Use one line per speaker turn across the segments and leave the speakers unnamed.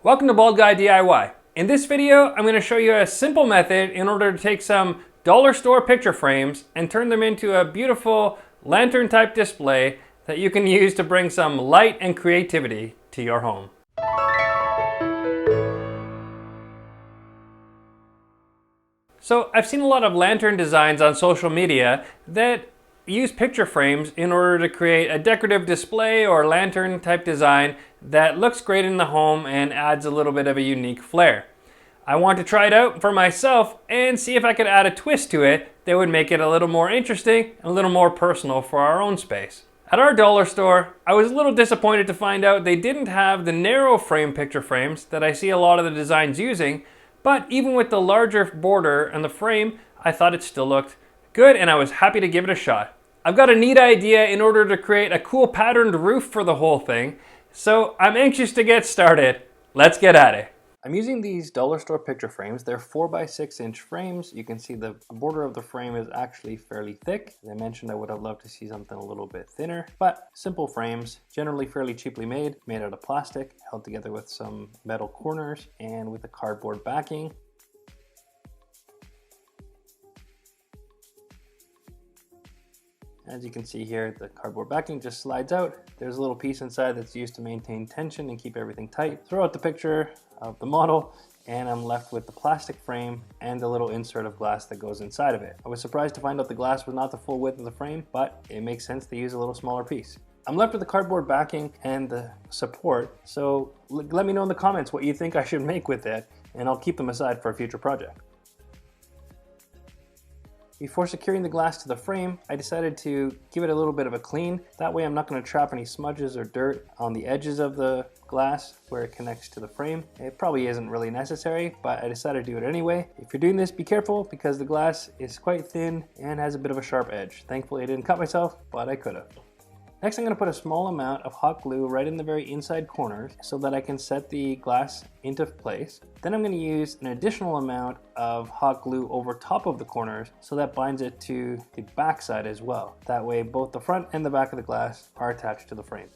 Welcome to Bald Guy DIY. In this video, I'm going to show you a simple method in order to take some dollar store picture frames and turn them into a beautiful lantern type display that you can use to bring some light and creativity to your home. So I've seen a lot of lantern designs on social media that use picture frames in order to create a decorative display or lantern type design that looks great in the home and adds a little bit of a unique flair. I want to try it out for myself and see if I could add a twist to it that would make it a little more interesting and a little more personal for our own space. At our dollar store, I was a little disappointed to find out they didn't have the narrow frame picture frames that I see a lot of the designs using, but even with the larger border and the frame, I thought it still looked good and I was happy to give it a shot. I've got a neat idea in order to create a cool patterned roof for the whole thing, so I'm anxious to get started. Let's get at it. I'm using these dollar store picture frames. They're 4x6-inch frames. You can see the border of the frame is actually fairly thick. As I mentioned, I would have loved to see something a little bit thinner, but simple frames, generally fairly cheaply made out of plastic, held together with some metal corners and with a cardboard backing. As you can see here, the cardboard backing just slides out. There's a little piece inside that's used to maintain tension and keep everything tight. Throw out the picture of the model and I'm left with the plastic frame and the little insert of glass that goes inside of it. I was surprised to find out the glass was not the full width of the frame, but it makes sense to use a little smaller piece. I'm left with the cardboard backing and the support, so let me know in the comments what you think I should make with it, and I'll keep them aside for a future project. Before securing the glass to the frame, I decided to give it a little bit of a clean. That way I'm not going to trap any smudges or dirt on the edges of the glass where it connects to the frame. It probably isn't really necessary, but I decided to do it anyway. If you're doing this, be careful because the glass is quite thin and has a bit of a sharp edge. Thankfully I didn't cut myself, but I could have. Next, I'm going to put a small amount of hot glue right in the very inside corners so that I can set the glass into place. Then I'm going to use an additional amount of hot glue over top of the corners so that binds it to the back side as well. That way both the front and the back of the glass are attached to the frame.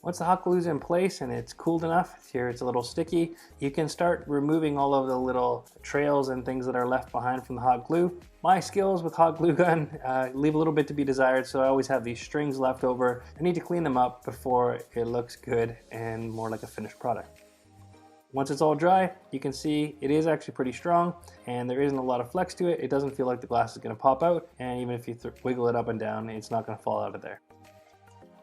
Once the hot glue is in place and it's cooled enough, here it's a little sticky, you can start removing all of the little trails and things that are left behind from the hot glue. My skills with hot glue gun leave a little bit to be desired, so I always have these strings left over. I need to clean them up before it looks good and more like a finished product. Once it's all dry, you can see it is actually pretty strong and there isn't a lot of flex to it. It doesn't feel like the glass is going to pop out, and even if you wiggle it up and down, it's not going to fall out of there.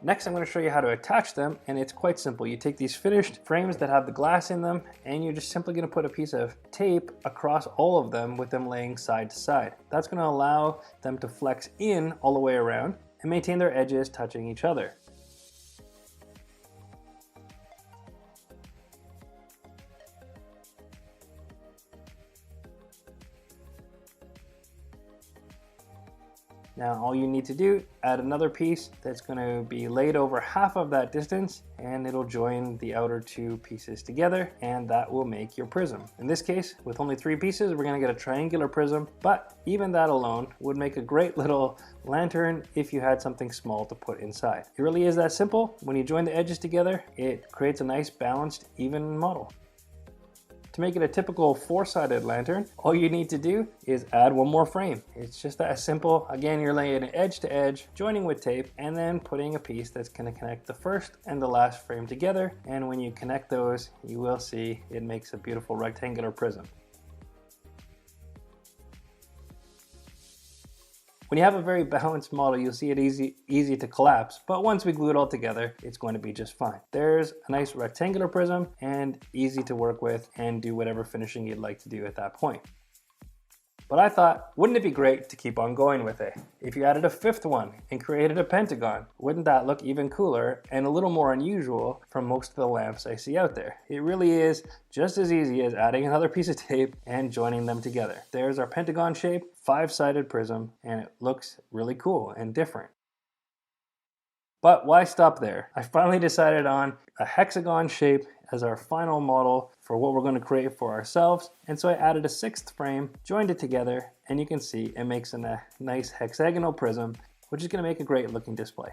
Next, I'm going to show you how to attach them, and it's quite simple. You take these finished frames that have the glass in them, and you're just simply going to put a piece of tape across all of them with them laying side to side. That's going to allow them to flex in all the way around and maintain their edges touching each other. Now all you need to do, add another piece that's going to be laid over half of that distance, and it'll join the outer two pieces together, and that will make your prism. In this case, with only 3 pieces, we're going to get a triangular prism, but even that alone would make a great little lantern if you had something small to put inside. It really is that simple. When you join the edges together, it creates a nice balanced, even model. To make it a typical 4-sided lantern, all you need to do is add one more frame. It's just that simple. Again, you're laying it edge to edge, joining with tape, and then putting a piece that's going to connect the first and the last frame together. And when you connect those, you will see it makes a beautiful rectangular prism. When you have a very balanced model, you'll see it easy to collapse, but once we glue it all together, it's going to be just fine. There's a nice rectangular prism and easy to work with and do whatever finishing you'd like to do at that point. But I thought, wouldn't it be great to keep on going with it? If you added a 5th one and created a pentagon, wouldn't that look even cooler and a little more unusual from most of the lamps I see out there? It really is just as easy as adding another piece of tape and joining them together. There's our pentagon shape, 5-sided prism, and it looks really cool and different. But why stop there? I finally decided on a hexagon shape as our final model for for what we're going to create for ourselves. And so I added a sixth frame, joined it together, and you can see it makes a nice hexagonal prism, which is going to make a great looking display.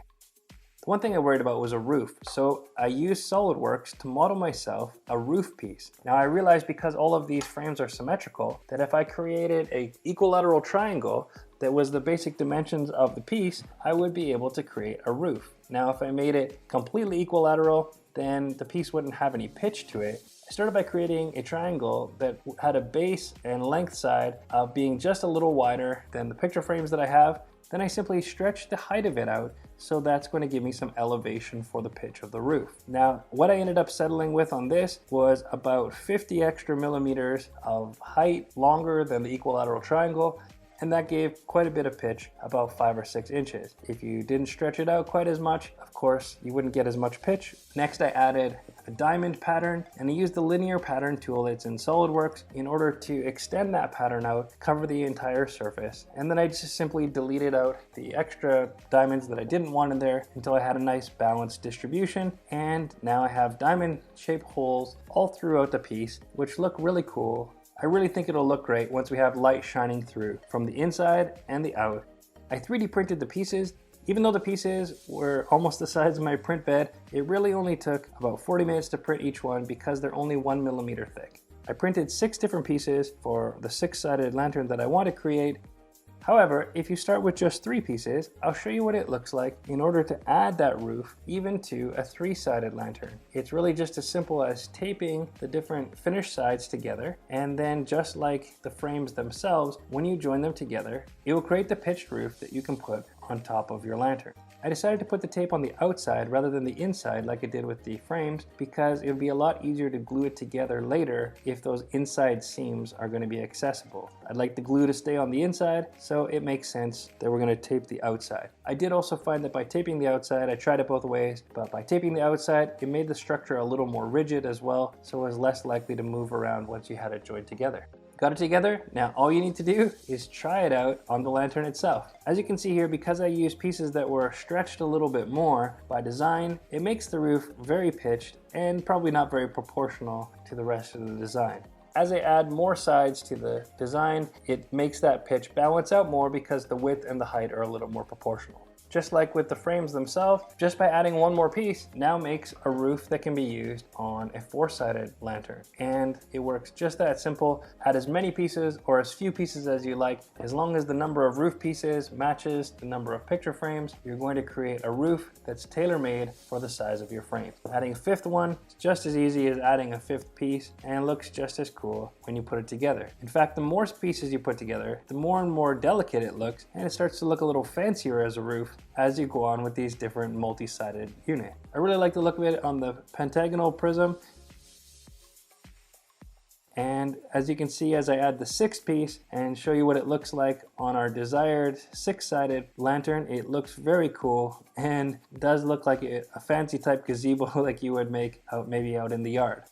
The one thing I worried about was a roof, so I used SolidWorks to model myself a roof piece. Now I realized because all of these frames are symmetrical, that if I created an equilateral triangle that was the basic dimensions of the piece, I would be able to create a roof. Now if I made it completely equilateral, then the piece wouldn't have any pitch to it. I started by creating a triangle that had a base and length side of being just a little wider than the picture frames that I have. Then I simply stretched the height of it out, so that's going to give me some elevation for the pitch of the roof. Now, what I ended up settling with on this was about 50 extra millimeters of height, longer than the equilateral triangle, and that gave quite a bit of pitch, about 5 or 6 inches. If you didn't stretch it out quite as much, of course, you wouldn't get as much pitch. Next, I added a diamond pattern, and I used the linear pattern tool that's in SolidWorks in order to extend that pattern out, cover the entire surface. And then I just simply deleted out the extra diamonds that I didn't want in there until I had a nice balanced distribution. And now I have diamond-shaped holes all throughout the piece, which look really cool. I really think it'll look great once we have light shining through from the inside and the out. I 3D printed the pieces. Even though the pieces were almost the size of my print bed, it really only took about 40 minutes to print each one because they're only 1 millimeter thick. I printed 6 different pieces for the 6-sided lantern that I want to create. However, if you start with just 3 pieces, I'll show you what it looks like in order to add that roof even to a 3-sided lantern. It's really just as simple as taping the different finished sides together, and then just like the frames themselves, when you join them together, it will create the pitched roof that you can put on top of your lantern. I decided to put the tape on the outside rather than the inside like I did with the frames because it would be a lot easier to glue it together later if those inside seams are going to be accessible. I'd like the glue to stay on the inside, so it makes sense that we're going to tape the outside. I did also find that by taping the outside, I tried it both ways, but by taping the outside, it made the structure a little more rigid as well, so it was less likely to move around once you had it joined together. Got it together? Now all you need to do is try it out on the lantern itself. As you can see here, because I used pieces that were stretched a little bit more by design, it makes the roof very pitched and probably not very proportional to the rest of the design. As I add more sides to the design, it makes that pitch balance out more because the width and the height are a little more proportional. Just like with the frames themselves, just by adding one more piece now makes a roof that can be used on a 4-sided lantern. And it works just that simple. Add as many pieces or as few pieces as you like. As long as the number of roof pieces matches the number of picture frames, you're going to create a roof that's tailor-made for the size of your frame. Adding a 5th one is just as easy as adding a 5th piece and looks just as cool when you put it together. In fact, the more pieces you put together, the more and more delicate it looks, and it starts to look a little fancier as a roof as you go on with these different multi-sided units. I really like the look of it on the pentagonal prism. And as you can see, as I add the 6th piece and show you what it looks like on our desired 6-sided lantern, it looks very cool and does look like a fancy type gazebo like you would make maybe out in the yard.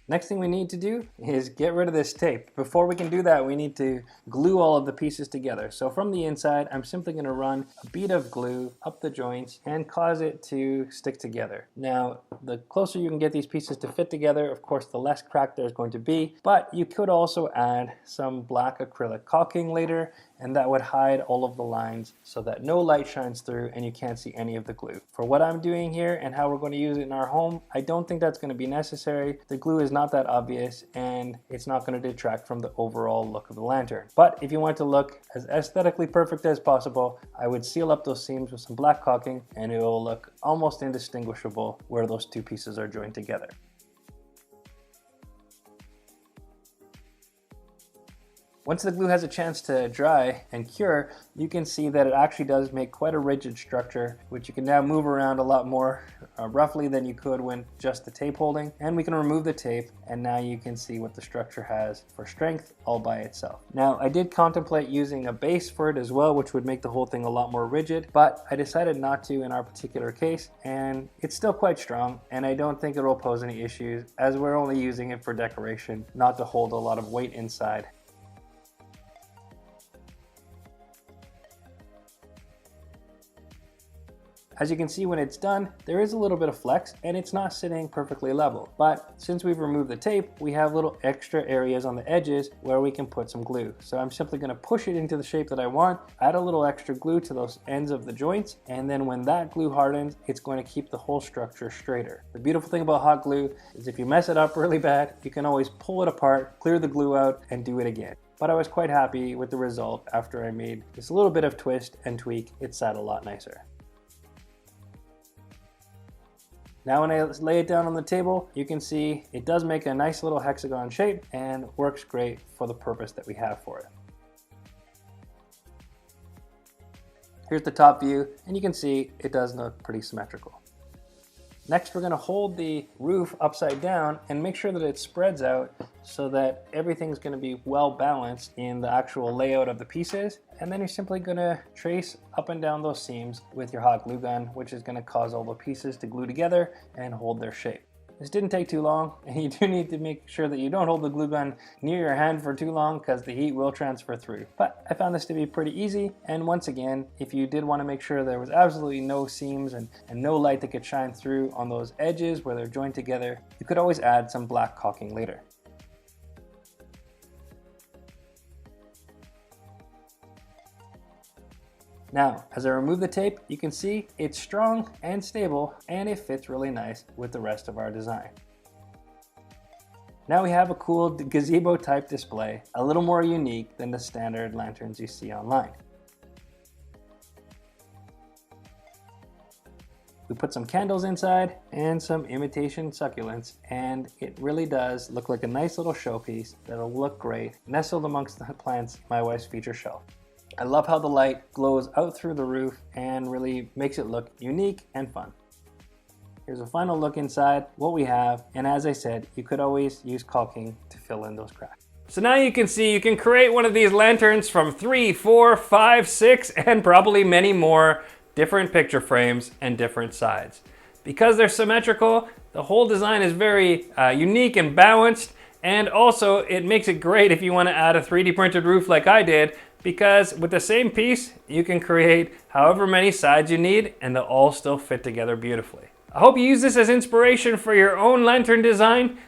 Next thing we need to do is get rid of this tape. Before we can do that, we need to glue all of the pieces together. So from the inside, I'm simply going to run a bead of glue up the joints and cause it to stick together. Now, the closer you can get these pieces to fit together, of course, the less crack there's going to be, but you could also add some black acrylic caulking later, and that would hide all of the lines so that no light shines through and you can't see any of the glue. For what I'm doing here and how we're going to use it in our home, I don't think that's going to be necessary. The glue is not that obvious and it's not going to detract from the overall look of the lantern. But if you want to look as aesthetically perfect as possible, I would seal up those seams with some black caulking and it will look almost indistinguishable where those 2 pieces are joined together. Once the glue has a chance to dry and cure, you can see that it actually does make quite a rigid structure, which you can now move around a lot more roughly than you could when just the tape holding. And we can remove the tape, and now you can see what the structure has for strength all by itself. Now, I did contemplate using a base for it as well, which would make the whole thing a lot more rigid, but I decided not to in our particular case, and it's still quite strong, and I don't think it will pose any issues as we're only using it for decoration, not to hold a lot of weight inside. As you can see, when it's done, there is a little bit of flex and it's not sitting perfectly level. But since we've removed the tape, we have little extra areas on the edges where we can put some glue. So I'm simply going to push it into the shape that I want, add a little extra glue to those ends of the joints, and then when that glue hardens, it's going to keep the whole structure straighter. The beautiful thing about hot glue is if you mess it up really bad, you can always pull it apart, clear the glue out, and do it again. But I was quite happy with the result after I made just a little bit of twist and tweak. It sat a lot nicer. Now when I lay it down on the table, you can see it does make a nice little hexagon shape and works great for the purpose that we have for it. Here's the top view, and you can see it does look pretty symmetrical. Next, we're going to hold the roof upside down and make sure that it spreads out so that everything's going to be well balanced in the actual layout of the pieces. And then you're simply going to trace up and down those seams with your hot glue gun, which is going to cause all the pieces to glue together and hold their shape. This didn't take too long, and you do need to make sure that you don't hold the glue gun near your hand for too long because the heat will transfer through. But I found this to be pretty easy, and once again, if you did want to make sure there was absolutely no seams and no light that could shine through on those edges where they're joined together, you could always add some black caulking later. Now, as I remove the tape, you can see it's strong and stable, and it fits really nice with the rest of our design. Now we have a cool gazebo type display, a little more unique than the standard lanterns you see online. We put some candles inside and some imitation succulents, and it really does look like a nice little showpiece that'll look great nestled amongst the plants in my wife's feature shelf. I love how the light glows out through the roof and really makes it look unique and fun. Here's a final look inside what we have, and as I said, you could always use caulking to fill in those cracks. So now you can see you can create one of these lanterns from 3, 4, 5, 6, and probably many more different picture frames and different sides. Because they're symmetrical, the whole design is very unique and balanced, and also it makes it great if you want to add a 3D printed roof like I did, because with the same piece, you can create however many sides you need and they'll all still fit together beautifully. I hope you use this as inspiration for your own lantern design.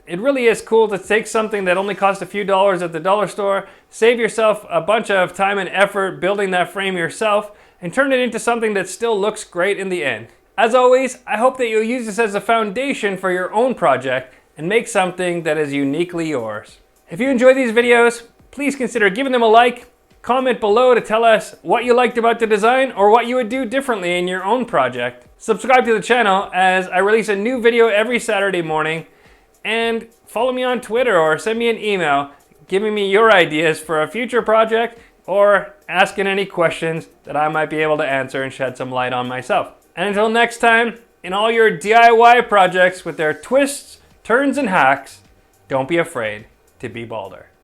It really is cool to take something that only cost a few dollars at the dollar store, save yourself a bunch of time and effort building that frame yourself, and turn it into something that still looks great in the end. As always, I hope that you'll use this as a foundation for your own project and make something that is uniquely yours. If you enjoy these videos, please consider giving them a like. Comment below to tell us what you liked about the design or what you would do differently in your own project. Subscribe to the channel as I release a new video every Saturday morning, and follow me on Twitter or send me an email giving me your ideas for a future project or asking any questions that I might be able to answer and shed some light on myself. And until next time, in all your DIY projects with their twists, turns, and hacks, don't be afraid to be balder.